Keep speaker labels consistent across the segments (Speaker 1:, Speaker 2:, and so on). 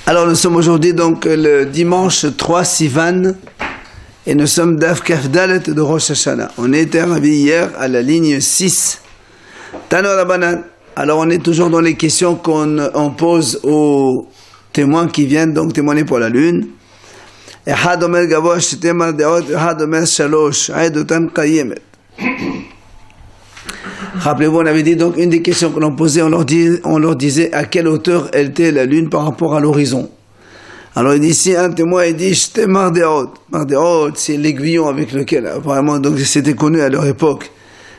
Speaker 1: Alors nous sommes aujourd'hui donc le dimanche 3 Sivan et nous sommes d'Af Kaf Dalet de Rosh Hashanah. On était arrivé hier à la ligne 6. Tano Rabbanan. Alors on est toujours dans les questions qu'on pose aux témoins qui viennent donc témoigner pour la lune. אחד אומר גבוה שתי דעות, אחד אומר שלוש, עדותן קיימת. Rappelez-vous, on avait dit donc une des questions que l'on posait, on leur disait à quelle hauteur était la lune par rapport à l'horizon. Alors il dit ici un témoin, il dit j'étais mardeot. Mardeot, c'est l'aiguillon avec lequel, apparemment, donc c'était connu à leur époque,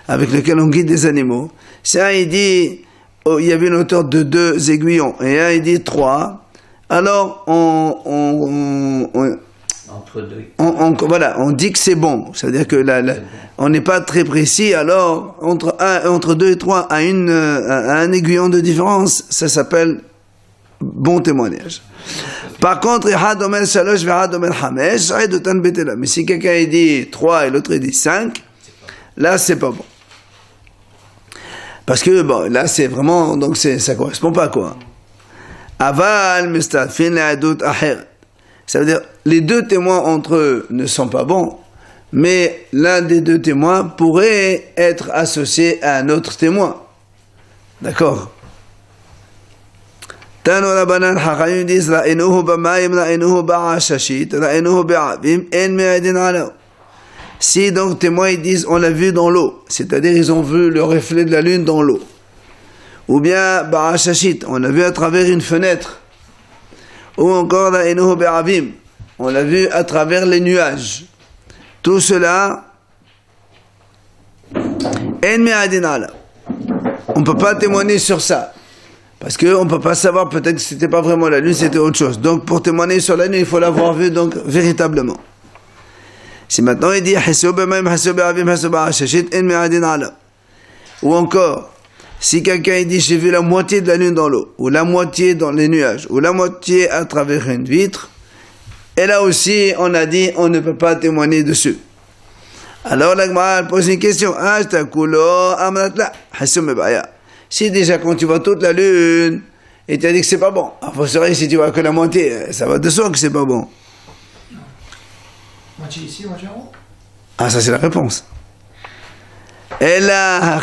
Speaker 1: avec lequel on guide des animaux. C'est un, il dit, oh, il y avait une hauteur de 2 aiguillons, et un, il dit 3. Alors voilà, on dit que c'est bon. C'est-à-dire que on n'est pas très précis. Alors, entre 2 et 3 à un aiguillon de différence, ça s'appelle bon témoignage. Par contre, mais si quelqu'un dit 3 et l'autre dit 5, là, c'est pas bon. Parce que, bon, là, c'est vraiment, donc ça correspond pas, quoi. Aval, mustafin, l'adut, ahir. Ça veut dire, les deux témoins entre eux ne sont pas bons, mais l'un des deux témoins pourrait être associé à un autre témoin. D'accord? Tano Rabbanan Hachayim disent, Ra'enuhu b'mayim, Ra'enuhu ba'ashashit, Ra'enuhu ba'avim, en me'adin alaw. Si donc témoins ils disent, on l'a vu dans l'eau, c'est-à-dire ils ont vu le reflet de la lune dans l'eau. Ou bien ba'ashashit, on l'a vu à travers une fenêtre. Ou encore Ra'enuhu ba'avim, on l'a vu à travers les nuages. Tout cela, en me'adin alaw. On ne peut pas témoigner sur ça. Parce qu'on ne peut pas savoir, peut-être que ce n'était pas vraiment la lune, c'était autre chose. Donc pour témoigner sur la lune, il faut l'avoir vu donc véritablement. Si maintenant il dit ou encore, si quelqu'un dit j'ai vu la moitié de la lune dans l'eau, ou la moitié dans les nuages, ou la moitié à travers une vitre, et là aussi on a dit on ne peut pas témoigner dessus. Alors la Gemara pose une question. Si déjà quand tu vois toute la lune, et tu as dit que c'est pas bon, il faut savoir si tu vois que la moitié, ça va de soi que c'est pas bon.
Speaker 2: Moitié ici, moitié en haut.
Speaker 1: Ah, ça c'est la réponse. Et là,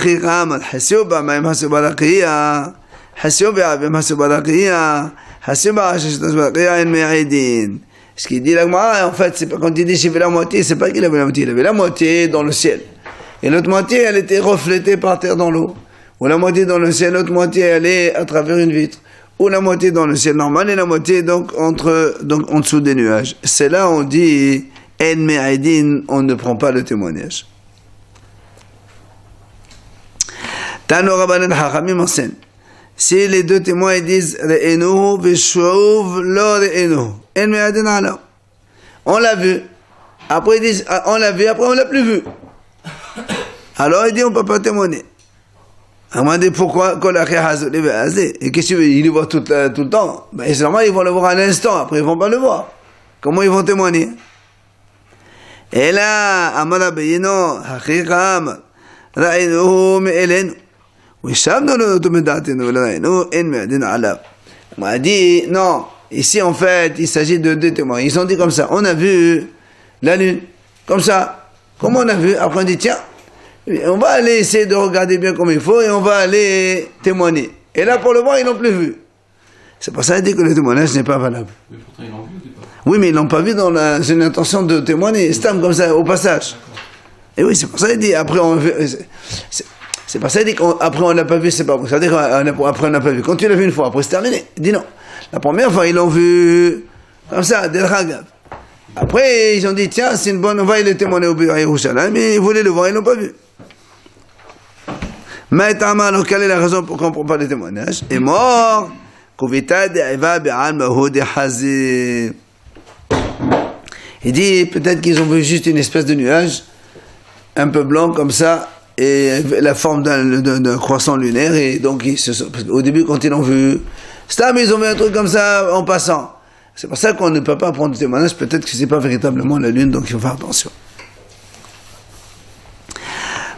Speaker 1: ce qu'il dit là, en fait, c'est pas quand il dit j'ai vu la moitié, c'est pas qu'il avait la moitié, il avait la moitié dans le ciel. Et l'autre moitié, elle était reflétée par terre dans l'eau. Ou la moitié dans le ciel, l'autre moitié elle est à travers une vitre, ou la moitié dans le ciel normal et la moitié donc en dessous des nuages. C'est là on dit en me'aidin, on ne prend pas le témoignage. Tano Rabbanan Hachamim enseigne. Si les deux témoins ils disent re'enuhu v'shuv lo re'enuhu, en me'aidin alaw. On l'a vu. Après ils disent on l'a vu, après on l'a plus vu. Alors il dit on peut pas témoigner. On m'a dit pourquoi et qu'est-ce qu'ils le voient tout le temps? Ben, c'est normal, ils vont le voir à l'instant, après ils vont pas le voir. Comment ils vont témoigner? Et là, Amara Beyino, Hachicham, Ra'enuhu me'elenu. Wishamnu lo tumedatenu, Ra'enuhu en me'adin alaw. On m'a dit, non, ici en fait, il s'agit de deux témoins. Ils ont dit comme ça, on a vu la lune, comme ça. Comment on a vu? Après on dit, tiens, on va aller essayer de regarder bien comme il faut et on va aller témoigner. Et là, pour le voir, ils l'ont plus vu. C'est pour ça qu'il dit que le témoignage n'est pas valable. Mais pourtant, ils l'ont vu au départ. Oui, mais ils l'ont pas vu dans une intention de témoigner. C'est comme ça, au passage. Et oui, c'est pour ça qu'il dit, après, c'est pour ça qu'il dit qu'après, on l'a pas vu, c'est pas bon. Ça veut dire qu'après, on l'a pas vu. Quand tu l'as vu une fois, après, c'est terminé. Il dit non. La première fois, ils l'ont vu comme ça, del Hagab. Après, ils ont dit, tiens, c'est une bonne, on va aller témoigner au bureau à Yerushalayim, mais ils voulaient le voir, ils l'ont pas vu. Maïtama, alors quelle est la raison pour qu'on ne prend pas les témoignages? Est mort. Il dit peut-être qu'ils ont vu juste une espèce de nuage, un peu blanc comme ça, et la forme d'un croissant lunaire, et donc au début quand ils l'ont vu, ils ont vu un truc comme ça en passant. C'est pour ça qu'on ne peut pas prendre le témoignage, peut-être que ce n'est pas véritablement la lune, donc il faut faire attention.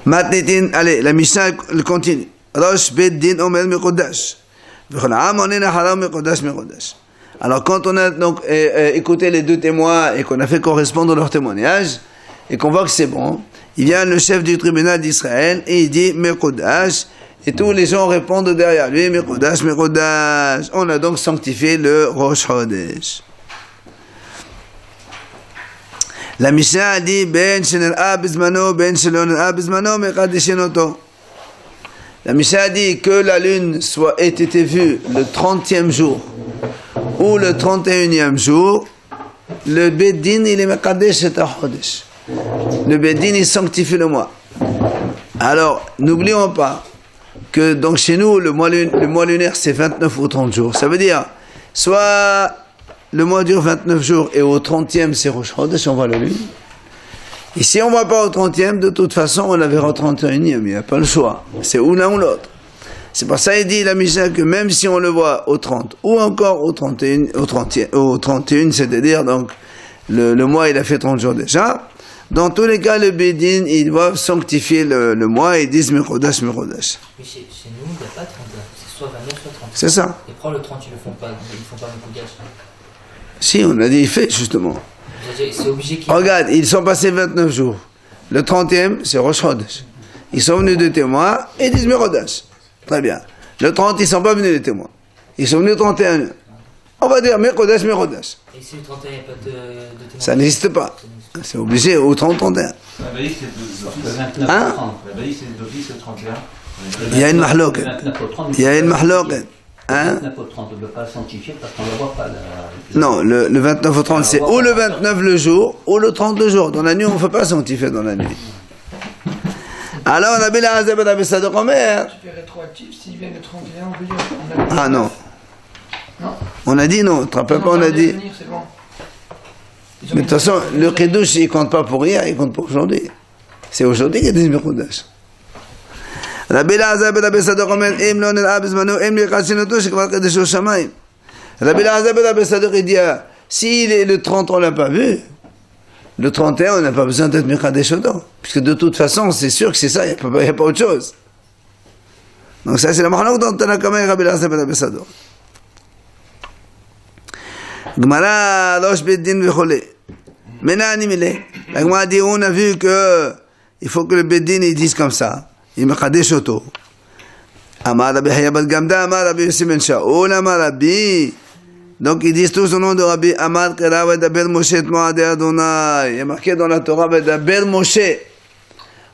Speaker 1: Allez, la Mishnah continue. Rosh Bet Din Omer Mekodash. וכל העם עונה אחריו מקודש מקודש. Alors quand on a donc écouté les deux témoins et qu'on a fait correspondre leur témoignage, et qu'on voit que c'est bon, il vient le chef du tribunal d'Israël et il dit Mekodash, et tous les gens répondent derrière lui Mekodash, Mekodash. On a donc sanctifié le Rosh Chodesh. La Mishnah a dit Ben Shenel'a Bizmano, Ben Shenel'a Bizmano, Mekadeshenoto. La Mishnah a dit que la lune ait été vue le 30e jour ou le 31e jour, le Beddin il est Mekadesh et Chodesh. Le Beddin il sanctifie le mois. Alors, n'oublions pas que donc chez nous, le mois lunaire c'est 29 ou 30 jours. Ça veut dire, soit le mois dure 29 jours et au 30e c'est Rosh Chodesh, on voit la lune. Et si on ne voit pas au 30e, de toute façon on la verra au 31e, il n'y a pas le choix. C'est ou l'un ou l'autre. C'est pour ça qu'il dit la Mishnah que même si on le voit au 30 ou encore au 31, c'est-à-dire donc le mois il a fait 30 jours déjà, dans tous les cas le Bédine ils doivent sanctifier le mois et ils disent Mekodash, Mekodash.
Speaker 2: Mais chez nous il n'y a pas 31, c'est soit 29 soit 30.
Speaker 1: C'est ça.
Speaker 2: Et pourquoi le 30 ils ne font pas Mekodash?
Speaker 1: Si, on a dit il fait justement.
Speaker 2: C'est obligé qu'il...
Speaker 1: Regarde, ils sont passés 29 jours. Le 30e c'est Rosh Chodesh. Ils sont venus de témoins et ils disent Mekodash. Très bien. Le 30, ils ne sont pas venus les témoins. Ils sont venus le 31. On va dire Mekodash, Mekodash.
Speaker 2: Et si le 31, il n'y a pas de témoins?
Speaker 1: Ça n'existe pas. C'est obligé au 30, 31.
Speaker 3: La veille, c'est le 29
Speaker 1: Hein?
Speaker 3: au 30. La veille, c'est d'office le 31.
Speaker 1: Il y a une mahlouk. Il y a une mahlouk. Hein?
Speaker 4: Le 29 au 30, on ne peut pas le sanctifier parce qu'on ne le voit pas.
Speaker 1: Non, le 29 au 30, c'est ou le 29 le jour, ou le 30 le jour. Dans la nuit, on ne fait pas sanctifier dans la nuit. Alors, on a bien la Hazeb et Sadok Omer.
Speaker 5: Tu fais rétroactif, s'il vient le 31, on veut dire. On a...
Speaker 1: Ah non.
Speaker 5: Non.
Speaker 1: On a dit non, tu te rappelles pas, on a dit.
Speaker 5: C'est bon.
Speaker 1: Mais de toute façon, le Kiddush, il ne compte pas pour hier, il compte pour aujourd'hui. C'est aujourd'hui qu'il y a des Mekodash. Rabbi Elazar ben Rabbi Sadok Omer, Im lo nir'a bizmano, im li'chasinoto, shekvar kadesho shamayim. Rabbi Elazar ben Rabbi Sadok, il dit, si le 30, on ne l'a pas vu, le 31, on n'a pas besoin d'être Mekadeshoto. Puisque de toute façon, c'est sûr que c'est ça, il n'y a pas autre chose. Donc ça, c'est la mahlouk dont on a quand même Rabbi Elazar ben Rabbi Sadok. Gemara, Rosh Beddin v'chole. Maintenant, animé. La Gemara dit, on a vu que il faut que le Beddin il dise comme ça. Il me kadesh auto. Amar Rabbi Haya bat Gamda, Amar Rabbi Yossi ben Shaul, Amar Rabbi. Donc ils disent tous au nom de Rabbi Amar Kera Vedaber Moshe et Moadé Adonai. Il est marqué dans la Torah Vedaber Moshe.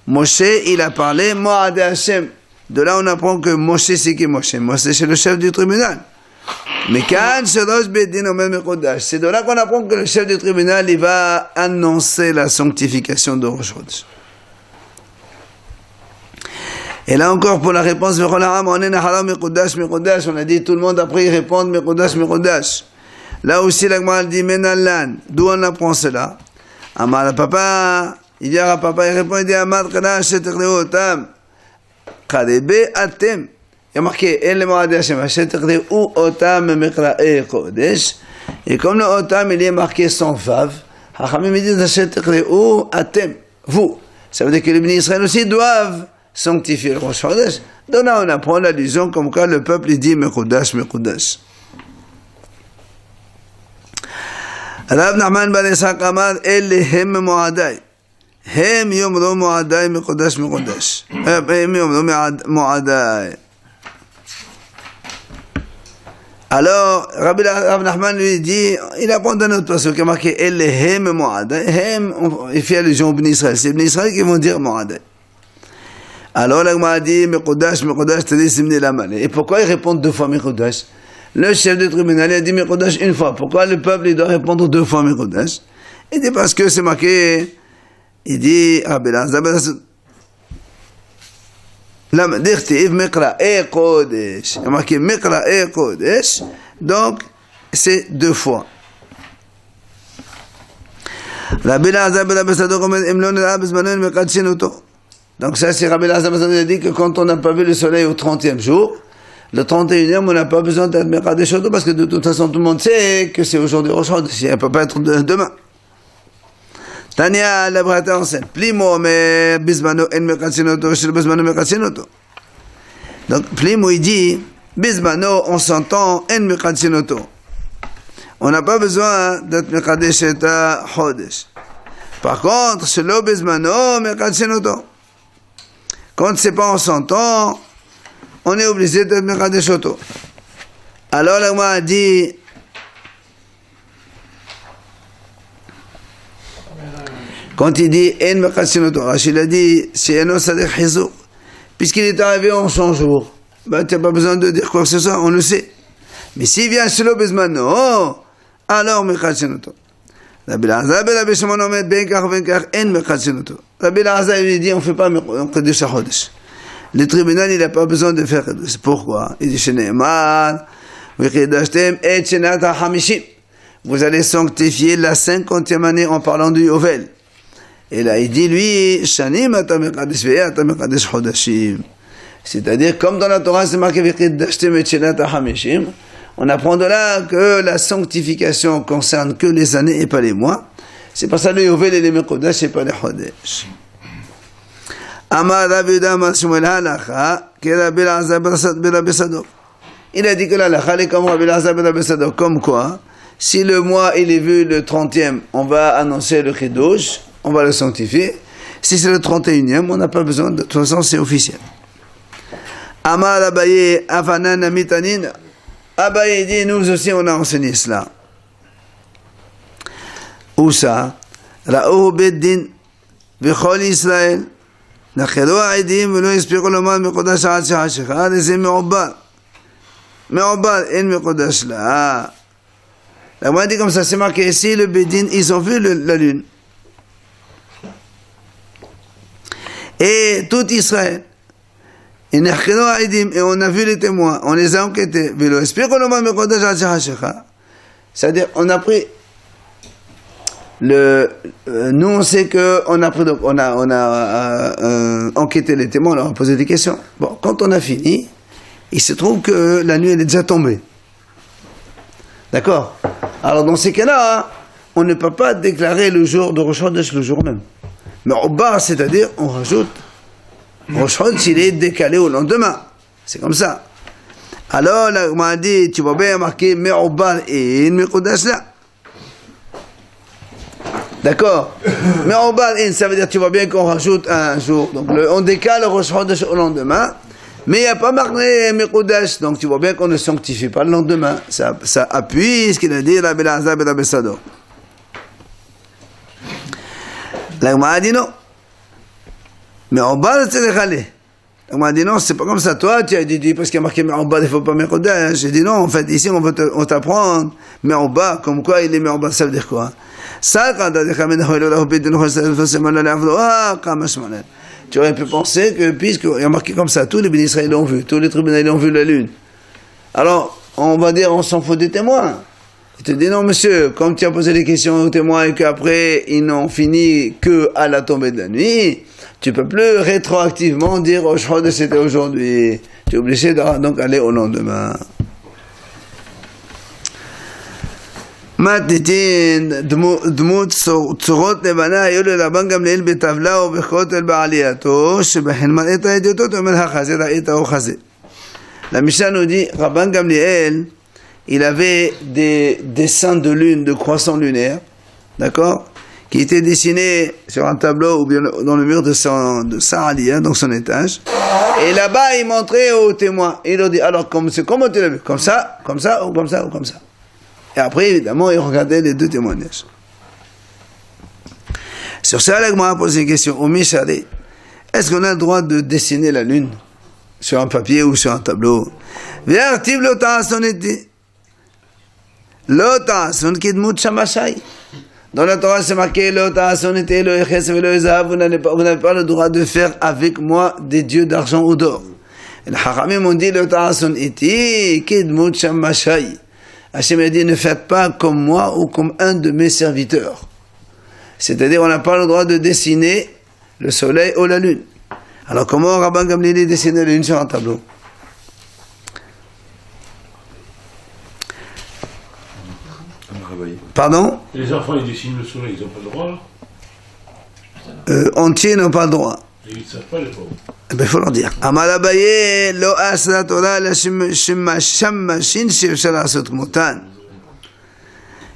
Speaker 1: Moshe, il a parlé Moadé Hashem. De là on apprend que Moshe c'est qui Moshe? Moshe c'est le chef du tribunal. Mais quand Shalosh Beddin Omer Mekodash, c'est de là qu'on apprend que le chef du tribunal il va annoncer la sanctification de Rosh Chodesh. Et là encore pour la réponse, on a dit tout le monde après il répond Mekodash, Mekodash. Là aussi la Gemara dit Menalan, d'où on apprend cela? Amar le papa, il vient à papa, il répond, il dit Amar Kana Shetekhleu Otam, Karebe Atem. Il y a marqué El Moadé Hashem, Shetekhleu Otam Mekra'e Kodesh. Et comme le Otam il est marqué sans vav, Hachamim il dit Shetekhleu Atem, vous. Ça veut dire que les bénis Israël aussi doivent sanctifier le Rosh Chodesh. Donc là, on apprend l'allusion comme quoi le peuple il dit Mekodash, Mekodash. Rav Nachman ben Ishaq Amar Elehem Moadai. Hem yomro Moadai Mekodash, Mekodash. Hem yomro Moadai. Alors, Rav Nachman lui dit, il apprend dans notre passage qui est marqué Elehem Moadai. Hem, il fait allusion aux bénis Israël. C'est les bénis Israël qui vont dire Moadai. Alors la Gemara dit Mekodash, Mekodash, t'as simni la mal. Et pourquoi ils répondent deux fois Mekodash? Le chef du tribunal a dit Mekodash une fois. Pourquoi le peuple il doit répondre deux fois Mekodash? Il dit parce que c'est marqué. Il dit Rabbi Elazar Lama dirtiv Mekra e Kodesh. Il y a marqué Mekra e Kodesh. Donc c'est deux fois. Rabbi Elazar ben Rabbi Sadok omer Imlon el-Abizmanon Mekadsin Oto. Donc ça, c'est Rabbi Elazar a dit que quand on n'a pas vu le soleil au 30e jour, le 31e, on n'a pas besoin d'être Mekadesh Oto parce que de toute façon, tout le monde sait que c'est aujourd'hui Rosh Chodesh. Elle ne peut pas être demain. Tania, la Brata enseigne. Plimo, mais Bismano en Mekadsin Oto, chez le Bismano Mekadsin Oto. Donc, Plimo, il dit, Bismano, on s'entend en Mekadsin Oto. on n'a pas besoin d'être Mekadesh et Chodesh. Par contre, Shelo Bezmano Mekadeshin Oto. Quand c'est pas en son temps, on est obligé d'être Mekadesh Oto. Alors, la Gemara a dit, quand il dit En Mekadeshin Oto, Rachid a dit, c'est Eno Sadek Hizur. Puisqu'il est arrivé en 100 jours, ben, tu n'as pas besoin de dire quoi que ce soit, on le sait. Mais s'il vient Shelo Bezmano, alors Mekadeshin Oto. Rabbi Elazar ben Rabbi Shimon omed ben kach en mekadeshin oto. Rabbi Elazar il dit on fait pas Kedush HaChodesh. Le tribunal il n'a pas besoin de faire Kedush. Pourquoi? Il dit Shene'emar v'chidashtem et shenat ha'hamishim. Vous allez sanctifier la 50e année en parlant du Yovel. Et là il dit lui Shanim ata mekadesh ve'ata mekadesh chodashim. C'est-à-dire comme dans la Torah c'est marqué v'chidashtem et shenat ha'hamishim. On apprend de là que la sanctification concerne que les années et pas les mois. C'est pas ça le Yovel et les Mekodash et pas les Chodesh. Amar Rabbi Yehuda Amar Shmuel halacha que Rabbi Elazar ben Rabbi Sadok. Il a dit que l'halacha est comme Rabbi Elazar ben Rabbi Sadok. Comme quoi, si le mois il est vu le 30e, on va annoncer le Chidush, on va le sanctifier. Si c'est le 31e, on n'a pas besoin, de toute façon c'est officiel. Amar Abaye Avanan Amitanin. Abaye dit, nous aussi on a enseigné cela. Où ça? Ra'ou beddin, b'chol Israël, nachelu ha'edim, v'lo yispiqu lomar mekodash ha'ad shehashecha, et c'est me'obar. Me'obar, en mekodash là. La moine dit comme ça, c'est marqué ici, le beddin, ils ont vu la lune. Et tout Israël. Et on a vu les témoins, on les a enquêtés. C'est-à-dire, on a pris nous on sait que on a enquêté les témoins, on leur a posé des questions. Bon, quand on a fini, il se trouve que la nuit elle est déjà tombée. D'accord? Alors dans ces cas-là, on ne peut pas déclarer le jour de Rosh Chodesh le jour même. Mais au bas, c'est-à-dire, on rajoute Rosh Chodesh, il est décalé au lendemain. C'est comme ça. Alors, là, on m'a dit, tu vois bien marqué Me'obar et une Me'kodash là. D'accord? Me'obar et ça veut dire, tu vois bien qu'on rajoute un jour. Donc, on décale Rosh Chodesh au lendemain. Mais il n'y a pas marqué Me'kodash. Donc, tu vois bien qu'on ne sanctifie pas le lendemain. Ça appuie ce qu'il a dit, Rabbi Elazar ben Rabbi Sadok. Là, on m'a dit non. Mais en bas, c'est décalé. On m'a dit non, c'est pas comme ça. Toi, tu as dit, parce qu'il y a marqué mais en bas, il ne faut pas Mekodash. J'ai dit non, en fait, ici, on t'apprend. Mais en bas, comme quoi il est mais en bas, ça veut dire quoi? Ça, quand tu as dit, tu aurais pu penser que, puisqu'il y a marqué comme ça, tous les bénis l'ont vu, tous les tribunaux l'ont vu la lune. Alors, on va dire, on s'en fout des témoins. Il te dit non, monsieur, comme tu as posé des questions aux témoins et qu'après, ils n'ont fini que à la tombée de la nuit, tu peux plus rétroactivement dire oh, je crois que c'était aujourd'hui. Tu es obligé de donc aller au lendemain. מתניתין דמות צורות לבנה היו לרבן גמליאל בטבלה ובכותל בעלייתו שבחן מראית הידיעותות אומר החזה ראית או חזה. La Mishnah nous dit Rabban Gamliel il avait des dessins de lune, de croissants lunaires, d'accord, qui étaient dessinés sur un tableau ou bien dans le mur de sa alia, donc son étage. Et là-bas, il montrait aux témoins. Il leur dit, alors, comment tu l'as vu? Comme ça, ou comme ça, ou comme ça. Et après, évidemment, il regardait les deux témoignages. Sur ça, la Gemara a posé une question. Au Mishari, est-ce qu'on a le droit de dessiner la lune sur un papier ou sur un tableau? V'yartiv lo ta'ason eti. Lo ta'ason kidmut shamashai. Dans la Torah, c'est marqué lo ta'ason eti lo eches velo ezav. Vous n'avez pas le droit de faire avec moi des dieux d'argent ou d'or. Et les Chachamim ont dit lo ta'ason eti kidmut shamashai. Hachem a dit ne faites pas comme moi ou comme un de mes serviteurs. C'est-à-dire on n'a pas le droit de dessiner le soleil ou la lune. Alors comment Rabban Gamliel dessinait la lune sur un tableau? Pardon?
Speaker 6: Les enfants ils dessinent le soleil, ils n'ont pas le droit?
Speaker 1: Entiers n'ont pas le droit.
Speaker 6: Ils ne savent pas les pauvres.
Speaker 1: Il faut leur dire. Amar Abaye lo asra Torah la shemashin she'efshar la'asot kmotan.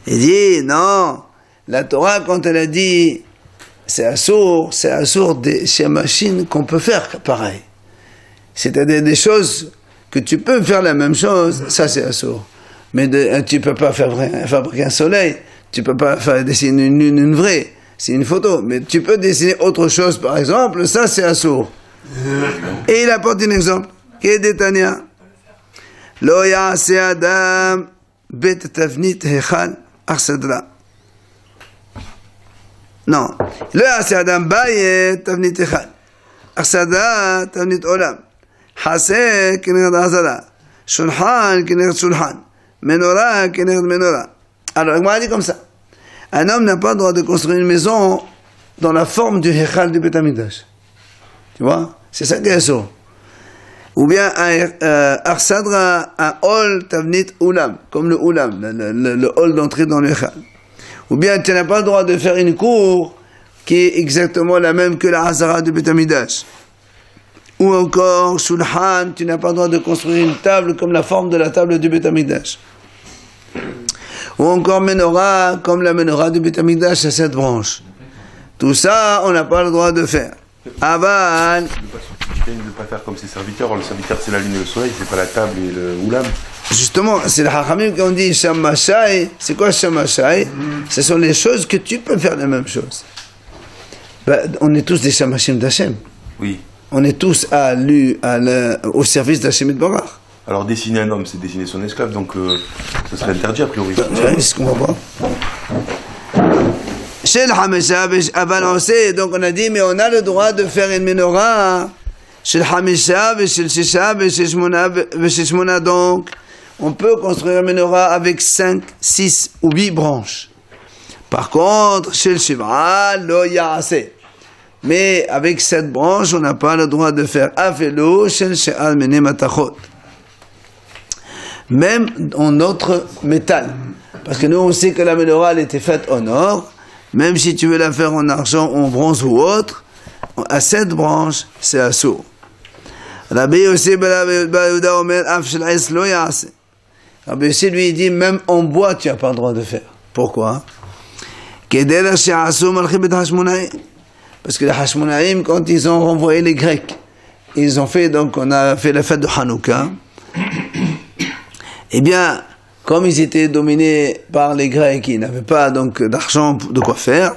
Speaker 1: Il dit, non, la Torah, quand elle a dit, c'est assour des machines qu'on peut faire pareil. C'est-à-dire des choses que tu peux faire la même chose, ça c'est assour. Mais tu peux pas fabriquer un soleil, tu peux pas dessiner une vraie, c'est une photo. Mais tu peux dessiner autre chose, par exemple, ça c'est assour. Et il apporte un exemple, qui est d'Etania. Lo ya'ase adam bet tavnit hechal arsadra. Non. Lo ya'ase adam bayet tavnit hechal arsadra tavnit olam. Haseh kineged hasada. Shulhan kineged shulhan. Menorah kineged menorah. Alors, il m'a dit comme ça. Un homme n'a pas le droit de construire une maison dans la forme du hechal du Beth Amikdash. Tu vois? C'est ça qui est assour. Ou bien un arsadra, un hall tavnit ulam, comme le ulam, le hall d'entrée dans le hechal. Ou bien tu n'as pas le droit de faire une cour qui est exactement la même que la hazara du Beth Amikdash. Ou encore, shulhan, tu n'as pas le droit de construire une table comme la forme de la table du Beth Amikdash. Ou encore menorah, comme la menorah du Beth Amikdash à 7 branches. Tout ça, on n'a pas le droit de faire. Aval.
Speaker 7: De ne pas faire comme ses serviteurs. Alors, le serviteur, c'est la lune et le soleil, c'est pas la table et le oulam.
Speaker 1: Justement, c'est le Hachamim qui ont dit Shamashai. C'est quoi Shamashai? Ce sont les choses que tu peux faire la même chose. On est tous des Shamashim d'Hachem.
Speaker 7: Oui.
Speaker 1: On est tous au service d'Hachem et de Barach.
Speaker 7: Alors, dessiner un homme, c'est dessiner son esclave, donc ça serait interdit a priori.
Speaker 1: C'est ce qu'on va voir. Chez le Hamisha, donc on a dit, mais on a le droit de faire une menorah. Chez le Hamisha, chez le Shisha, chez le Shmona, donc on peut construire une menorah avec 5, 6 ou 8 branches. Par contre, chez le Shiva, lo ya'ase. Mais avec 7 branches, on n'a pas le droit de faire afelo chez le She'al Mene Matachot. Même en notre métal. Parce que nous, on sait que la menorah, elle était faite en or. Même si tu veux la faire en argent, en bronze ou autre, à 7 branches, c'est assour. Rabbi Yossi Balaouda Omer Af Shel Ais Lo Ya'ase. Rabbi Yossi lui dit, même en bois, tu n'as pas le droit de faire. Pourquoi? Kedera She'asu Malchi Bet Hashmonaïm. Parce que les Hashmonaïm, quand ils ont renvoyé les Grecs, ils ont fait, donc on a fait la fête de Hanouka. Eh bien, comme ils étaient dominés par les Grecs, ils n'avaient pas donc d'argent de quoi faire.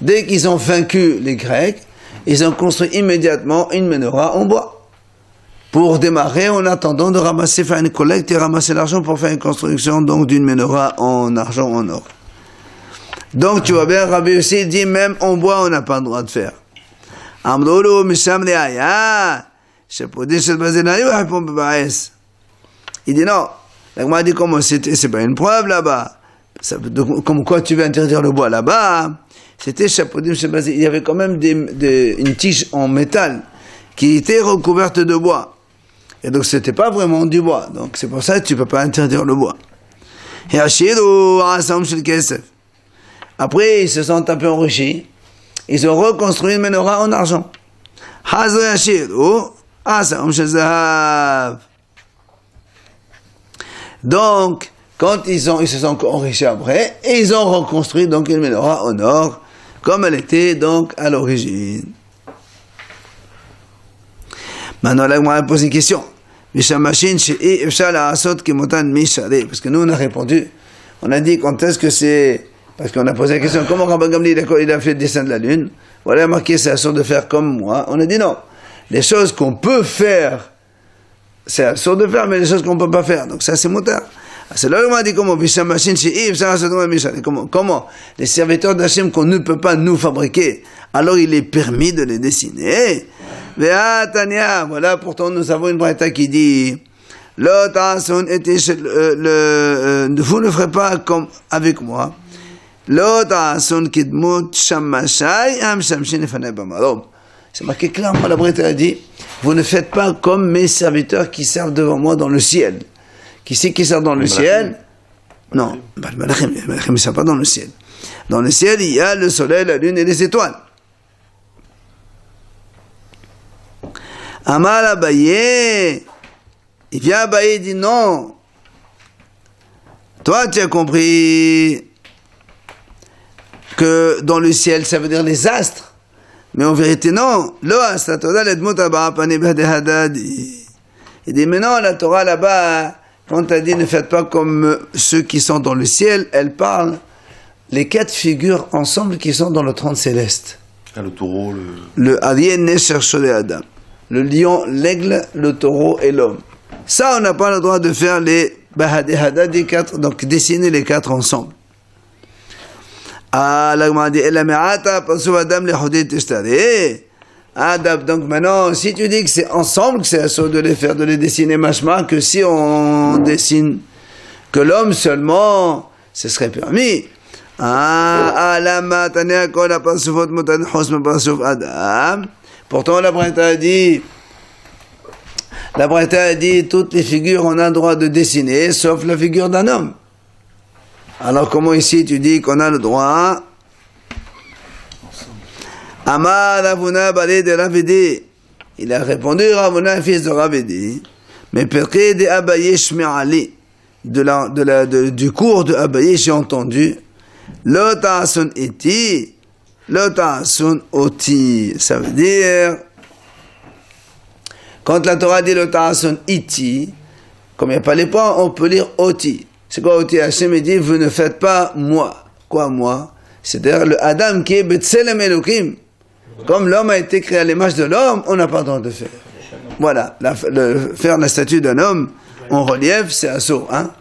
Speaker 1: Dès qu'ils ont vaincu les Grecs, ils ont construit immédiatement une menorah en bois. Pour démarrer, en attendant de ramasser, faire une collecte et ramasser l'argent pour faire une construction donc d'une menorah en argent, en or. Donc tu vois bien, Rabbi Yossi dit même en bois on n'a pas le droit de faire. Amdoulou misham le'aya, shepodin shel bazenayu hapon bebaes. Il dit non. L'agma dit comment c'est pas une preuve là-bas. Comme quoi tu veux interdire le bois là-bas. C'était chapodim shel bazenayu. Il y avait quand même une tige en métal qui était recouverte de bois. Et donc c'était pas vraiment du bois. Donc c'est pour ça que tu peux pas interdire le bois. Et Hashiru asam shel kesef. Après, ils se sont un peu enrichis. Ils ont reconstruit une menorah en argent. Hazo Hashiru asam shel zahav. Donc, quand ils se sont enrichis après, et ils ont reconstruit donc une menorah en or, comme elle était donc à l'origine. Maintenant, là, on va poser une question. Parce que nous, on a répondu. On a dit quand est-ce que c'est... Parce qu'on a posé la question, comment Rabbi Gamli il a fait le dessin de la lune? Voilà, marqué, c'est assour de faire comme moi. On a dit non. Les choses qu'on peut faire, c'est assour de faire, mais les choses qu'on ne peut pas faire. Donc ça, c'est motard. C'est là où on a dit comment les serviteurs d'Hachem qu'on ne peut pas nous fabriquer, alors il est permis de les dessiner. Voilà, pourtant nous avons une braïta qui dit vous ne ferez pas comme avec moi. C'est marqué clairement, la braïta a dit vous ne faites pas comme mes serviteurs qui servent devant moi dans le ciel. Qui c'est qui sert dans le ciel? Non, les malachim ne servent pas dans le ciel. Dans le ciel, il y a le soleil, la lune et les étoiles. Amar Abaye, il vient Abaye et dit non. Toi, tu as compris que dans le ciel, ça veut dire les astres. Mais en vérité, non. Il dit, mais non, la Torah là-bas, quand elle dit ne faites pas comme ceux qui sont dans le ciel, elle parle les 4 figures ensemble qui sont dans le trône céleste.
Speaker 7: Ah, le taureau,
Speaker 1: Le Arien Nesher Adam. Le lion, l'aigle, le taureau et l'homme. Ça, on n'a pas le droit de faire les Bahadehada des 4, donc dessiner les 4 ensemble. Ah, l'agma dit, Ella me'ata, pasou Adam le Hodé Tishtari. Adam, donc maintenant, si tu dis que c'est ensemble que c'est assaut de les faire, de les dessiner, machma, que si on dessine que l'homme seulement, ce serait permis. Ah, alama, tania kola pasufot mutan hosme pasuf Adam. Pourtant, la Braïta a dit, toutes les figures, on a le droit de dessiner, sauf la figure d'un homme. Alors, comment ici tu dis qu'on a le droit? Amar Ravuna balé de Ravidi. Il a répondu, Ravuna, fils de Ravidi. Mais perché de Abaye Shme'ali. Du cours de Abaye, j'ai entendu. Lo ta'asun iti. Lo ta'asun oti. Ça veut dire, quand la Torah dit le ta'asun iti, comme il n'y a pas les points, on peut lire oti. C'est quoi oti? Hachem dit, vous ne faites pas moi. Quoi moi? C'est-à-dire le Adam qui est Betselem Elokim. Comme l'homme a été créé à l'image de l'homme, on n'a pas le droit de faire. Voilà, faire la statue d'un homme en relief, c'est assaut, hein?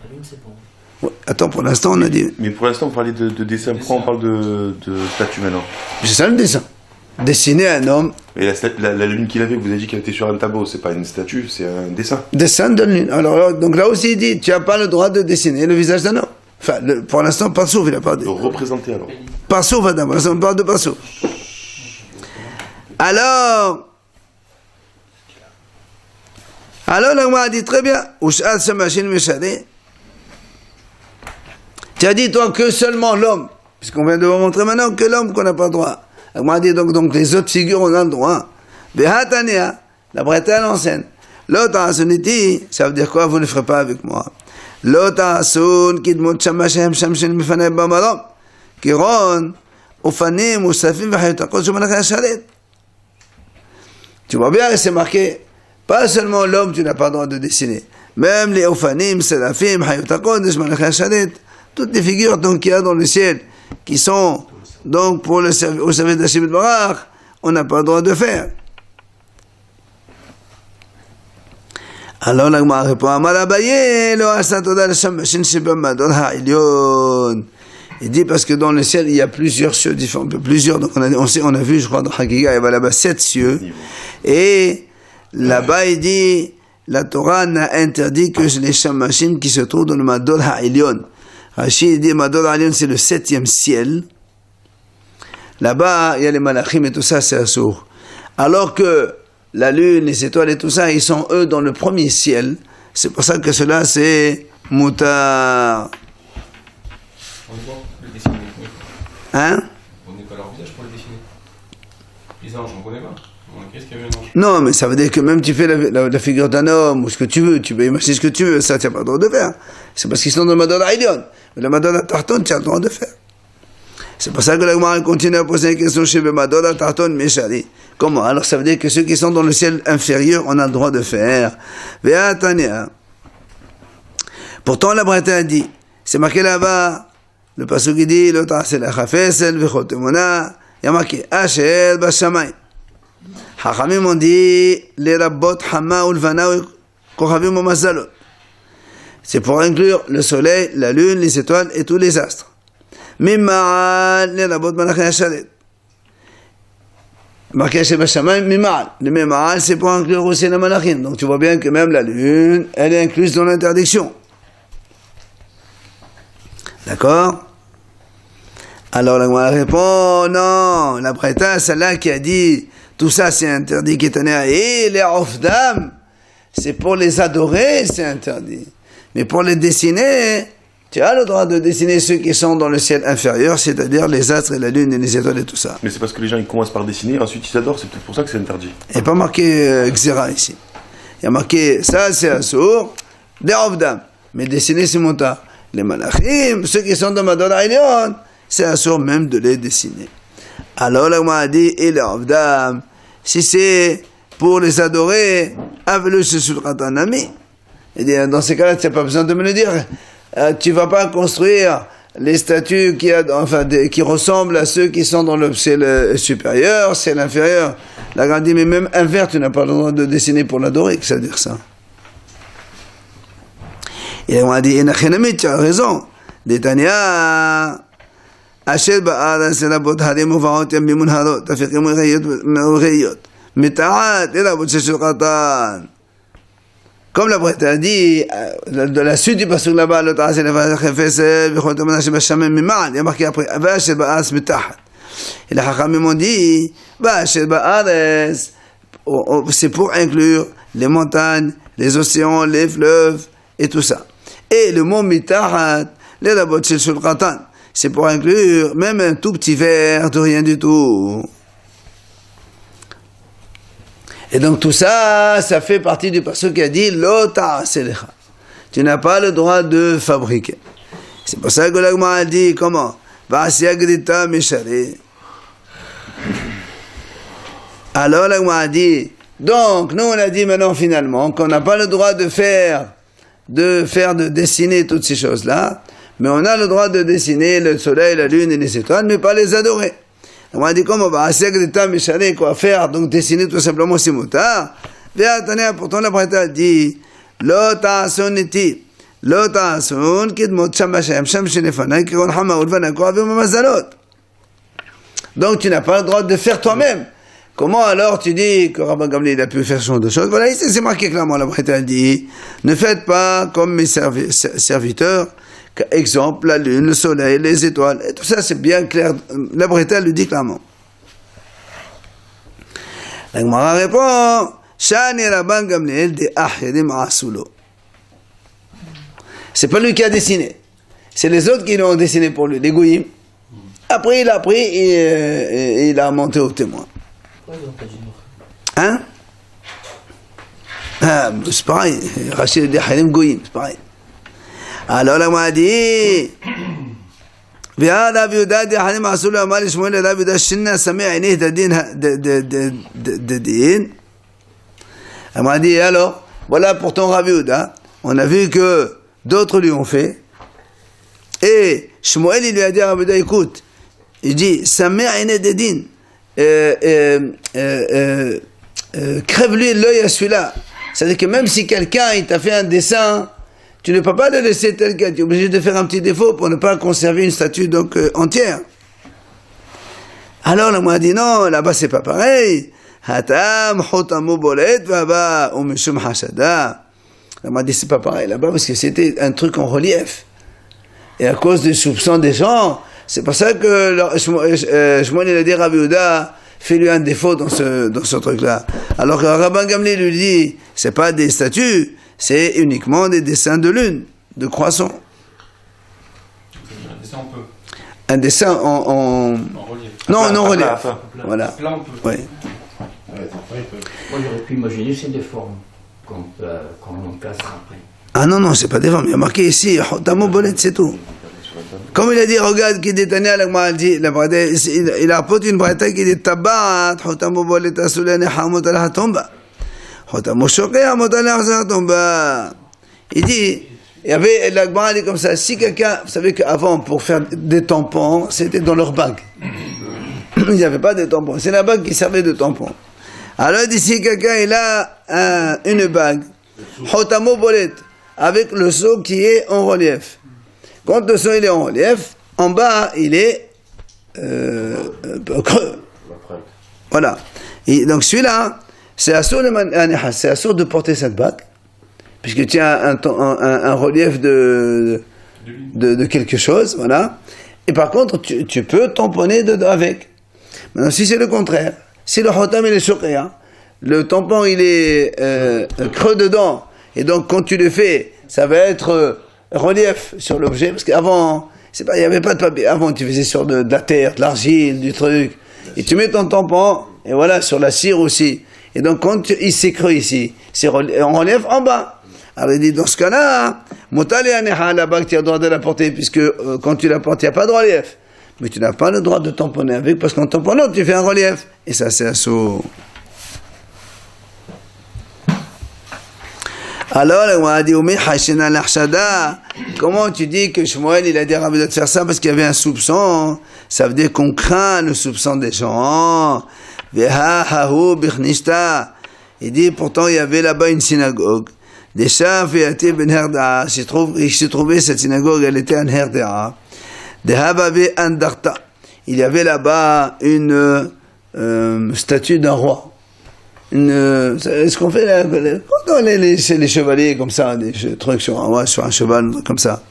Speaker 1: Ouais, attends, pour l'instant, on a dit...
Speaker 7: Mais pour l'instant, on parlait de dessin. Pourquoi on parle de statue maintenant?
Speaker 1: C'est ça le dessin. Dessiner un homme...
Speaker 7: Et la lune qu'il avait, vous avez dit qu'elle était sur un tableau, c'est pas une statue, c'est un dessin.
Speaker 1: Dessin de lune. Alors, donc là aussi, il dit, tu n'as pas le droit de dessiner le visage d'un homme. Enfin, pour l'instant, pas sauf, il n'a pas dit.
Speaker 7: De représenter alors.
Speaker 1: Pas sauf, Adam, on parle de pas sauf. Alors, l'Agma a dit très bien, tu as dit toi que seulement l'homme, puisqu'on vient de vous montrer maintenant que l'homme qu'on n'a pas le droit. L'Agma a dit donc les autres figures on a le droit. Behatania, la Braïta l'enseigne. L'otasuniti, ça veut dire quoi? Vous ne ferez pas avec moi. L'otasun kidmut shamashem shamshin mifanei bamarom kiron ufanim usafim v'chayutakot shumalachei sharet. Tu vois bien, c'est marqué, pas seulement l'homme, tu n'as pas le droit de dessiner. Même les Ophanim, Seraphim, Hayutakon, Shadet, toutes les figures donc, qu'il y a dans le ciel, qui sont donc pour au service d'Hashem Barach, on n'a pas le droit de faire. Alors l'Agma répond, Amar Abaye, lo asatoda l'shamashin shebam madon ha'ilyon. Il dit parce que dans le ciel, il y a plusieurs cieux différents, donc on a vu, je crois, dans Hagiga, il y avait là-bas 7 cieux, et là-bas, il dit, la Torah n'a interdit que les shamashim qui se trouvent dans le Madol Ha'ilyon. Rashi dit, Madol Ha'ilyon, c'est le 7e ciel. Là-bas, il y a les malachim et tout ça, c'est assour. Alors que la lune, les étoiles et tout ça, ils sont eux dans le premier ciel. C'est pour ça que cela, c'est mutar.
Speaker 8: On est bon, le dessiner.
Speaker 1: Hein?
Speaker 8: On n'est pas leur visage pour le dessiner. Les anges, on connaît pas. Qu'est-ce qu'il y avait un ange?
Speaker 1: Non, mais ça veut dire que même tu fais la figure d'un homme ou ce que tu veux, tu peux imaginer ce que tu veux, ça tu n'as pas le droit de faire. C'est parce qu'ils sont dans le Madol Ha'ilyon. Mais le Madol Ha'tarton, tu as le droit de faire. C'est pour ça que la Gemara continue à poser une question chez le Madol Ha'tarton Meshari. Comment? Alors ça veut dire que ceux qui sont dans le ciel inférieur, on a le droit de faire. Ve'atania. Pourtant la Braïta a dit, c'est marqué là-bas, le passage qui dit, le ta'asel achafesel v'chotemona, il y a marqué, Asher b'shamayim. Hachamim ont dit, les rabbot hama ulvana kochavim ou mazalot. C'est pour inclure le soleil, la lune, les étoiles et tous les astres. Mima'al, les rabbot malachei hasharet. Marqué chez Bashamayim, Mima'al. Le Mima'al, c'est pour inclure aussi les malachim. Donc tu vois bien que même la lune, elle est incluse dans l'interdiction. D'accord? Alors la Gemara répond, non, la Braïta, celle-là qui a dit, tout ça c'est interdit, qui est et les ofdam, c'est pour les adorer, c'est interdit. Mais pour les dessiner, tu as le droit de dessiner ceux qui sont dans le ciel inférieur, c'est-à-dire les astres et la lune et les étoiles et tout ça.
Speaker 7: Mais c'est parce que les gens ils commencent par dessiner, ensuite ils adorent, c'est peut-être pour ça que c'est interdit.
Speaker 1: Il n'y a pas marqué Xera ici. Il y a marqué, ça c'est assour, des ofdam. Mais dessiner c'est monta. Les malachim, ceux qui sont dans Madol Ha'ilyon, c'est assourd même de les dessiner. Alors là, on a dit, et l'Avdam, si c'est pour les adorer, avec sur le ami. Et dans ces cas-là, tu n'as pas besoin de me le dire. Tu ne vas pas construire les statues qui ressemblent à ceux qui sont dans le ciel supérieur, ciel inférieur. La grande dit, mais même un verre, tu n'as pas le droit de dessiner pour l'adorer, que ça veut dire ça. Et on a dit, tu as raison. Détania, Hachel ba'ala selabot harim uvaot yam bimun harot, tafikim ureyot, metaat, et la bouche sur Qatan. Comme la Brette a dit, de la suite du passage là-bas, le Ta'as et la Fese, Bichotamana Shebashamem Mimad, il y a marqué après, Hachel ba'as metaat. Et les Hachamim ont dit, Hachel ba'ares, c'est pour inclure les montagnes, les océans, les fleuves, et tout ça. Et le mot mitahat, les labot shel Qatan, c'est pour inclure même un tout petit verre de rien du tout. Et donc tout ça, ça fait partie du passage qui a dit Lo ta'aselecha. Tu n'as pas le droit de fabriquer. C'est pour ça que l'Agma a dit comment Va'asya grita mishare. Alors l'Agma a dit, donc nous on a dit maintenant finalement qu'on n'a pas le droit de dessiner toutes ces choses-là, mais on a le droit de dessiner le soleil, la lune et les étoiles, mais pas les adorer. On a dit comment va quoi faire, donc dessiner tout simplement si motard. Pourtant la Brette a dit Lo ta'asun iti, Lo ta'asun kidmot sham b'shem sham shenefana kikon hama ulvanako avim mazalot. Donc tu n'as pas le droit de faire toi-même. Comment alors tu dis que Rabban Gamliel a pu faire ce genre de choses? Voilà, ici c'est marqué clairement, la Brette a dit ne faites pas comme mes serviteurs. Exemple, la lune, le soleil, les étoiles, et tout ça c'est bien clair, la Brette le dit clairement. La Gemara répond, Shani Rabban Gamliel de Ahidim Asulo. C'est pas lui qui a dessiné, c'est les autres qui l'ont dessiné pour lui, les Goyim. Après il a pris et il a monté au témoin. Hein? Ah, c'est pareil, Rachid de Ahidim Goyim, c'est pareil. Alors la m'a dit Viada Viuda de Hanim Asul Amal Shmuel la Viuda Shinna Sami Ainih de Din. Elle m'a dit alors voilà pour ton Raviuda, on a vu que d'autres lui ont fait et Shmuel il lui a dit à Raviuda écoute, il dit Sami Ainih de Din, crève-lui l'œil à celui-là. C'est-à-dire que même si quelqu'un il t'a fait un dessin, tu ne peux pas le laisser tel quel, tu es obligé de faire un petit défaut pour ne pas conserver une statue donc entière. Alors, on m'a dit non, là-bas c'est pas pareil. Hatam, hotamu bolet, vaba, umishum hashada. On m'a dit c'est pas pareil là-bas parce que c'était un truc en relief. Et à cause des soupçons des gens, c'est pour ça que Shmuel il a dit Rabbi Yehuda, fais-lui un défaut dans ce truc-là. Alors que Rabban Gamliel lui dit, c'est pas des statues, c'est uniquement des dessins de lune, de croissants.
Speaker 8: Un dessin, on peut.
Speaker 1: Un dessin en
Speaker 8: relief.
Speaker 1: Non, non relief.
Speaker 8: Voilà. Là, on peut.
Speaker 1: Oui.
Speaker 4: Moi, j'aurais pu imaginer c'est des formes qu'on casse après.
Speaker 1: Ah non, c'est pas des formes. Il y a marqué ici, Hotamu Bolet, c'est tout. Comme il a dit, regarde, qui détenait il apporte une braïta qui dit Tabat, Hotamu Bolet, Asulene, Hamot al Hatomba. Hotamu Shoke, Hamot al Hatomba. Il dit, il y avait la Gemara dit comme ça, si quelqu'un, vous savez qu'avant, pour faire des tampons, c'était dans leur bague. Il n'y avait pas de tampons, c'est la bague qui servait de tampon. Alors il dit, si quelqu'un il a une bague, Hotamu Bolet, avec le seau qui est en relief. Quand le seau il est en relief, en bas il est creux. Voilà. Et donc celui-là, c'est assourd de porter cette bague, puisque tu as un relief de quelque chose, voilà. Et par contre, tu peux tamponner dedans avec. Maintenant, si c'est le contraire, si le hotam il est choqué, le tampon il est creux dedans, et donc quand tu le fais, ça va être relief sur l'objet, parce qu'avant, il n'y avait pas de papier, avant tu faisais sur de la terre, de l'argile, du truc, et tu mets ton tampon, et voilà, sur la cire aussi. Et donc quand il s'est creux ici, c'est en relief en bas. Alors il dit, dans ce cas-là, la bague, tu as le droit de la porter, puisque quand tu la portes, il n'y a pas de relief. mais tu n'as pas le droit de tamponner avec, parce qu'en tamponnant, tu fais un relief. Et ça, c'est assaut. Alors, on a dit, comment tu dis que Shmuel, il a dit à Rabbi de faire ça parce qu'il y avait un soupçon? Ça veut dire qu'on craint le soupçon des gens. Il dit, pourtant, il y avait là-bas une synagogue. Il s'est trouvé cette synagogue, elle était en Herdea. Il y avait là-bas une statue d'un roi. Ce qu'on fait là, quand on les chevaliers comme ça, des trucs sur un cheval comme ça.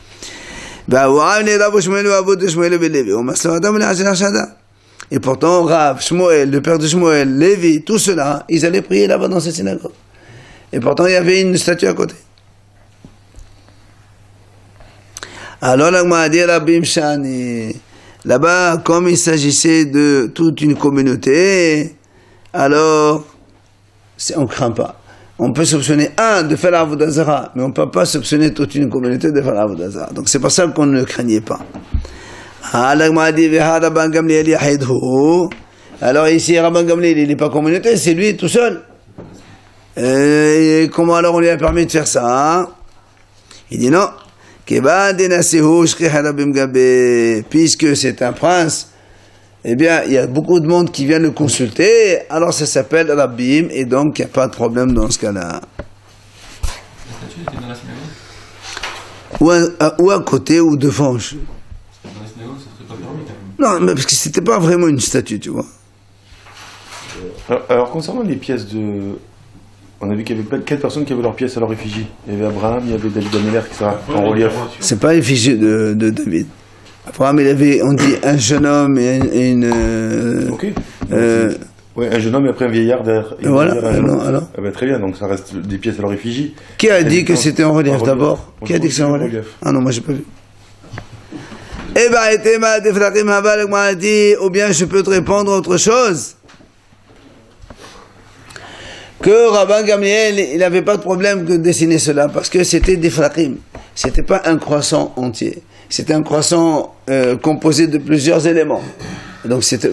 Speaker 1: Et pourtant, Rav, Shmuel, le père de Shmuel, Lévi, tout cela, ils allaient prier là-bas dans cette synagogue. Et pourtant, il y avait une statue à côté. Alors, là-bas, comme il s'agissait de toute une communauté, alors, on ne craint pas. On peut soupçonner de faire l'Avodah Zara, mais on ne peut pas soupçonner toute une communauté de faire l'Avodah Zara. Donc c'est pour ça qu'on ne le craignait pas. Alors ici, Rabban Gamliel, il n'est pas communauté, c'est lui tout seul. Et comment alors on lui a permis de faire ça? Il dit non. Puisque c'est un prince, eh bien, il y a beaucoup de monde qui vient le consulter, alors ça s'appelle Rabbim, et donc il n'y a pas de problème dans ce cas-là.
Speaker 8: La statue était dans la synagogue?
Speaker 1: Ou à côté, ou devant.
Speaker 8: Dans la synagogue, ça serait pas permis quand même.
Speaker 1: Non, mais parce que c'était pas vraiment une statue, tu vois.
Speaker 7: Alors, concernant les pièces de... On a vu qu'il y avait 4 personnes qui avaient leurs pièces à leur effigie. Il y avait Abraham, il y avait David Améler, qui sera en relief.
Speaker 1: C'est pas l'effigie de David. Abraham, il avait, on dit, un jeune homme et une...
Speaker 7: Ok. Ouais, un jeune homme et après un vieillard derrière.
Speaker 1: Voilà, alors.
Speaker 7: Ah ben, très bien, donc ça reste des pièces à leur effigie.
Speaker 1: Qui a dit que c'était en relief d'abord? Qui a dit que c'est en relief? Ah non, moi j'ai pas vu. Eh ben, ou bien je peux te répondre autre chose. Que Rabban Gamliel, il n'avait pas de problème de dessiner cela, parce que c'était des frakim. C'était pas un croissant entier. C'était un croissant composé de plusieurs éléments. Donc c'était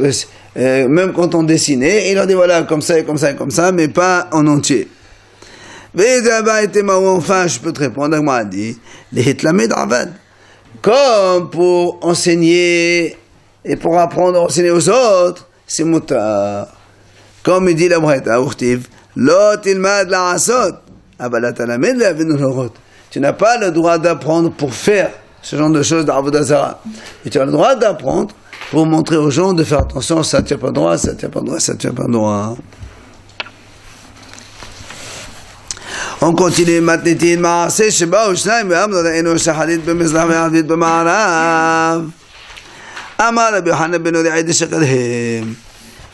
Speaker 1: même quand on dessinait, il a dit voilà, comme ça et comme ça et comme ça, mais pas en entier. Enfin, je peux te répondre, moi a dit, les hitlamed avad. Comme pour enseigner et pour apprendre à enseigner aux autres, c'est mutar. Comme il dit la Braïta, Urtiv, Lo tilmad la asot, abalat alamed la avinu. Tu n'as pas le droit d'apprendre pour faire ce genre de choses d'Avodah Zara. Et tu as le droit d'apprendre pour montrer aux gens de faire attention, ça tient pas droit, ça tient pas droit, ça tient pas droit. On continue matnitin ma'aseh sheba u'shnaim ve'amno da'enu shahalit b'mizrach ve'avit b'ma'arav. Amar Rabbi Yochanan ben Uri'id shekadhem.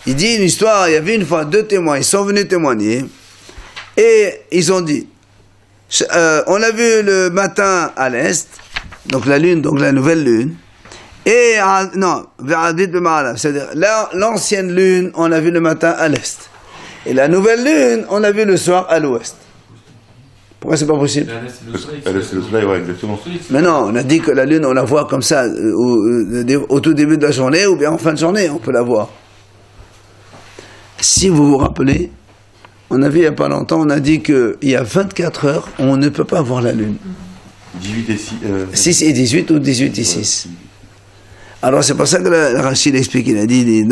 Speaker 1: Il dit une histoire, il y avait une fois 2 témoins, ils sont venus témoigner et ils ont dit on l'a vu le matin à l'est, donc la lune, donc la nouvelle lune, et non, c'est-à-dire l'ancienne lune, on l'a vu le matin à l'est, et la nouvelle lune, on l'a vu le soir à l'ouest. Pourquoi c'est pas possible?
Speaker 7: C'est le soleil, ouais, exactement.
Speaker 1: Mais non, on a dit que la lune, on la voit comme ça au tout début de la journée ou bien en fin de journée, on peut la voir. Si vous vous rappelez, on a vu il n'y a pas longtemps, on a dit qu'il y a 24 heures, on ne peut pas voir la lune.
Speaker 7: 18 et 6.
Speaker 1: 6 et 18 ou 18 et 6. Alors c'est pour ça que le Rachid explique, il a dit,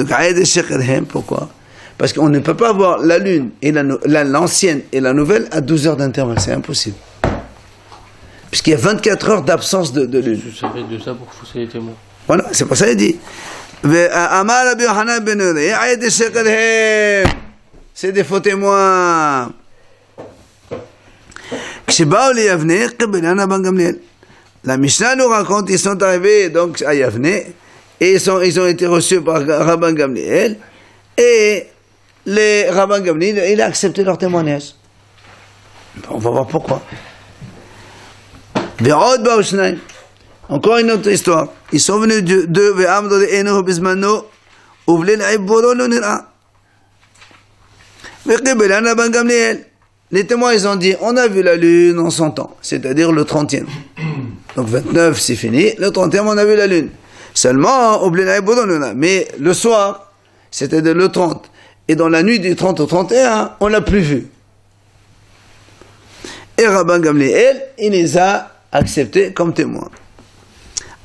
Speaker 1: pourquoi? Parce qu'on ne peut pas voir la lune, et l'ancienne et la nouvelle à 12 heures d'intervalle, c'est impossible. Puisqu'il y a 24 heures d'absence de lune.
Speaker 9: Je savais de ça pour fausser les témoins.
Speaker 1: Voilà, c'est pour ça qu'il dit. C'est des faux témoins. La Mishnah nous raconte, ils sont arrivés donc à Yavne et ils ont été reçus par Rabban Gamliel et les Rabban Gamliel, il a accepté leur témoignage. On va voir pourquoi. Encore une autre histoire. Ils sont venus de Ve'amdo de Enoch Bismano, Ouvlel Aiboro Lonira. Rabban Gamliel. Les témoins, ils ont dit, on a vu la lune en 100 ans, c'est-à-dire le 30e. Donc 29, c'est fini. Le 30e, on a vu la lune. Seulement, au Blénaï Bodon, mais le soir, c'était le 30. Et dans la nuit du 30 au 31, on l'a plus vu. Et Rabban Gamliel, il les a acceptés comme témoins.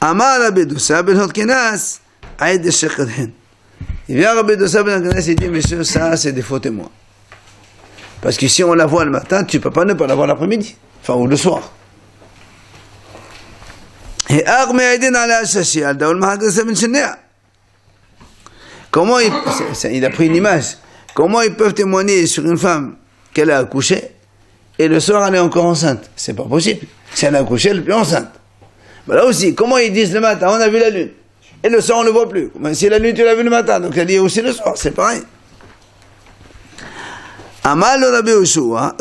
Speaker 1: Amar Rabbi Doussa ben Hotkenas, Aïd Shekheden. Il vient Rabbi Doussa ben Hotkenas et dit, messieurs, ça, c'est des faux témoins. Parce que si on la voit le matin, tu ne peux pas ne pas la voir l'après-midi. Enfin, ou le soir. Et Arme Aïdin ala Shashi, al Daoul Mahagasa ben Shenea. Comment il a pris une image. Comment ils peuvent témoigner sur une femme qu'elle a accouché et le soir elle est encore enceinte? C'est pas possible. Si elle a accouché, elle est plus enceinte. Ben là aussi, comment ils disent le matin, on a vu la lune, et le soir on ne le voit plus. Si la lune tu l'as vu le matin, donc elle dit aussi le soir, c'est pareil. Amal Rabbi Yoshua,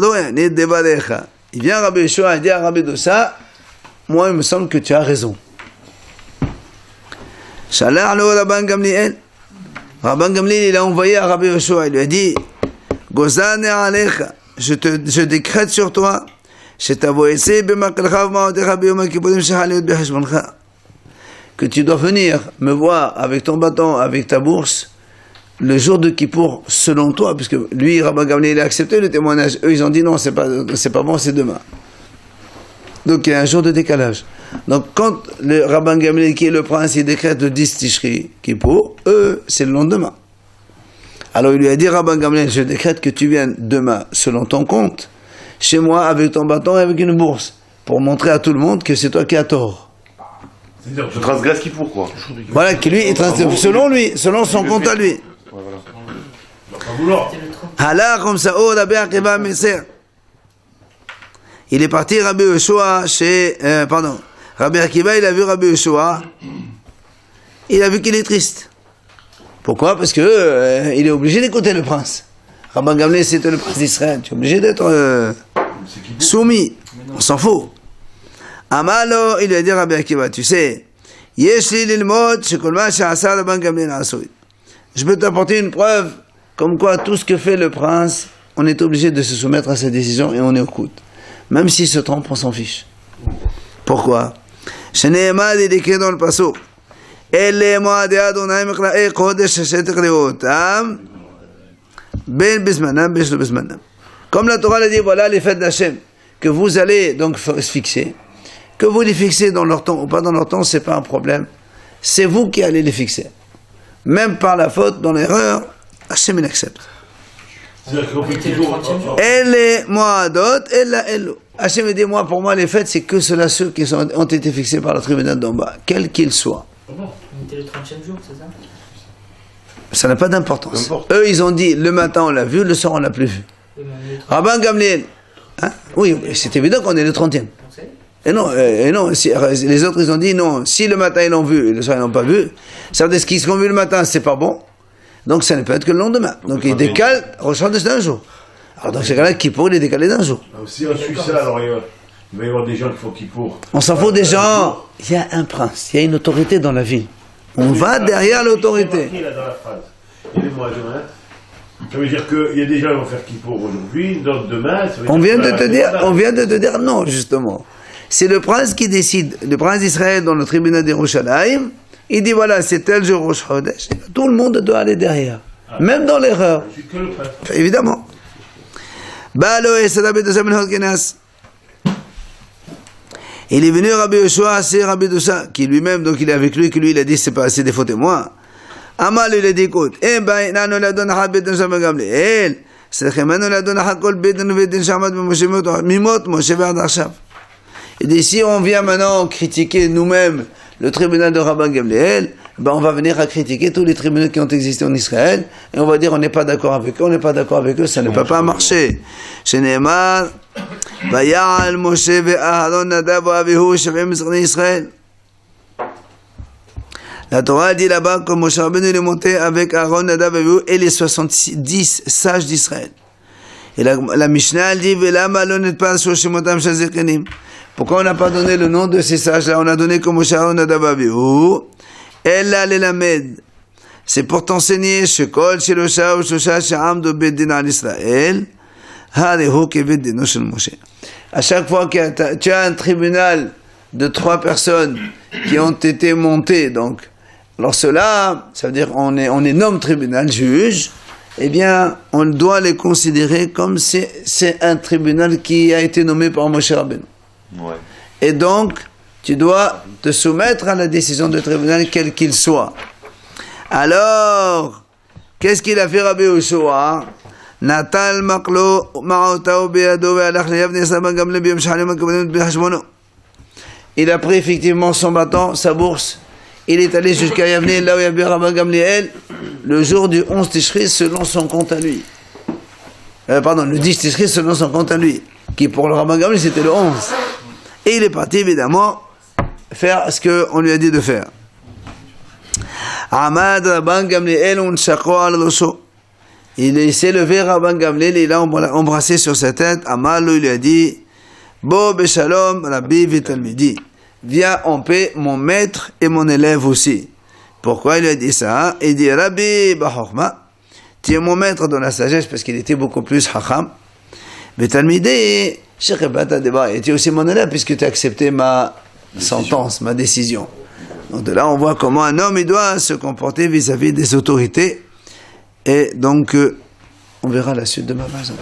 Speaker 1: il vient Rabbi Yoshua et dit à Rabbi Doussa, moi il me semble que tu as raison. Shalach lo Rabban Gamliel. Rabban Gamliel, il a envoyé à Rabbi Yoshua, il lui a dit, Gozane alecha, je décrète sur toi, que tu dois venir me voir avec ton bâton, avec ta bourse, le jour de Kippour, selon toi, parce que lui, Rabban Gamliel, il a accepté le témoignage. Eux, ils ont dit non, c'est pas bon, c'est demain. Donc il y a un jour de décalage. Donc quand le Rabban Gamliel, qui est le prince, il décrète le 10 Tishri Kippour, eux, c'est le lendemain. Alors il lui a dit, Rabban Gamliel, je décrète que tu viennes demain, selon ton compte, chez moi, avec ton bâton et avec une bourse, pour montrer à tout le monde que c'est toi qui as tort.
Speaker 7: Je transgresse qui pour quoi?
Speaker 1: Voilà, que lui, selon lui, selon son compte à lui. Allah, comme ça, oh, Rabbi Akiva Meser. Il est parti, Rabbi Yoshua, Rabbi Akiva, il a vu Rabbi Yoshua, il a vu qu'il est triste. Pourquoi? Parce que il est obligé d'écouter le prince. Rabban Gamliel, c'était le prince d'Israël. Tu es obligé d'être soumis. On s'en fout. Amalo, il lui a dit Rabbi Akiva, tu sais, je peux t'apporter une preuve comme quoi tout ce que fait le prince, on est obligé de se soumettre à sa décision et on écoute. Même s'il se trompe, on s'en fiche. Pourquoi? Shneimad, il est écrit dans le pasuk. Comme la Torah l'a dit, voilà les fêtes d'Hachem, que vous allez donc fixer, que vous les fixez dans leur temps ou pas dans leur temps, c'est pas un problème. C'est vous qui allez les fixer. Même par la faute, dans l'erreur, Hachem il accepte. Elle Moadot, elle Hachem dit, moi, pour moi, les fêtes, c'est que ceux qui ont été fixés par le tribunal d'en bas, quels qu'ils soient.
Speaker 2: On était le 30e jour, c'est ça?
Speaker 1: Ça n'a pas d'importance. Eux, ils ont dit, le matin on l'a vu, le soir on l'a plus vu. Rabban Gamliel, hein? Oui, c'est évident qu'on est le 30e. Et non, les autres ils ont dit, non, si le matin ils l'ont vu et le soir ils l'ont pas vu, ça veut dire ce qu'ils ont vu le matin, c'est pas bon. Donc ça ne peut être que le lendemain. Donc ils décalent, Rosh Chodesh d'un jour. Alors dans ce cas-là, Kippour, il est décalé d'un jour.
Speaker 6: Si on suit ça, alors il va y avoir des gens qui font Kippour.
Speaker 1: On s'en fout des gens. Il y a un prince, il y a une autorité dans la ville. On va derrière l'autorité.
Speaker 6: Ça veut dire qu'il y a des gens qui vont faire Kippour aujourd'hui, d'autres demain.
Speaker 1: On vient de te dire non, justement. C'est le prince qui décide. Le prince d'Israël dans le tribunal d'Yerushalayim, il dit voilà, c'est tel jour Rosh Chodesh. Tout le monde doit aller derrière. Même dans l'erreur. Évidemment. Il est venu Rabbi Yoshua, c'est Rabbi Doussa, qui lui-même, donc il est avec lui, que lui il a dit c'est pas assez des faux témoins. Amal il a dit écoute, il dit si on vient maintenant critiquer nous-mêmes le tribunal de Rabban Gamliel, ben on va venir à critiquer tous les tribunaux qui ont existé en Israël et on va dire on n'est pas d'accord avec eux, ça ne peut pas marcher. Chez Neymar, Bayal Moshe ve Aharon Nadav Avihu Shavim Israël. La Torah dit là-bas que Moshe Rabbeinu est monté avec Aaron, Nadav Avihu et les 70 sages d'Israël. Et la Mishnah elle dit Velama lo netpas shoshemotam shazekenim. Pourquoi on n'a pas donné le nom de ces sages-là? On a donné comme Moshe Aaron, Nadav Avihu. Ella lelamed. C'est pour t'enseigner Shekol Shilosha ou Shosha Sha'amdu Beddin al Israël. Harehu kebeddino shel Moshe. À chaque fois que tu as un tribunal de 3 personnes qui ont été montées, donc Alors cela, ça veut dire on nomme tribunal, juge, eh bien, on doit les considérer comme c'est un tribunal qui a été nommé par Moshe Rabbeinu.
Speaker 7: Ouais.
Speaker 1: Et donc, tu dois te soumettre à la décision du tribunal, quel qu'il soit. Alors, qu'est-ce qu'il a fait Rabbi Yoshua? Natal maklo ma'otao be'ado ve'alach leyavne saban gamle b'yom shalim ha'kabbanim b'hashmono. Il a pris effectivement son bâton, sa bourse. Il est allé jusqu'à Yavne, là où il y avait Rabban Gamliel, le jour du 11 Tishri, selon son compte à lui. Le 10 Tishri, selon son compte à lui. Qui pour le Rabban Gamliel, c'était le 11. Et il est parti, évidemment, faire ce qu'on lui a dit de faire. Ahmad Rabban Gamliel, on shakro al rosho. Il s'est levé, Rabban Gamliel, il a embrassé sur sa tête. Ahmad, il lui a dit, Bo beshalom, Rabbi v'talmidi. Viens en paix, mon maître et mon élève aussi. Pourquoi il lui a dit ça? Il dit, Rabbi b'chokhma, tu es mon maître dans la sagesse, parce qu'il était beaucoup plus hacham. Mais talmidé, shekhebata deba, et tu es aussi mon élève, puisque tu as accepté ma sentence, ma décision. Donc de là, on voit comment un homme, il doit se comporter vis-à-vis des autorités. Et donc, on verra la suite de ma page.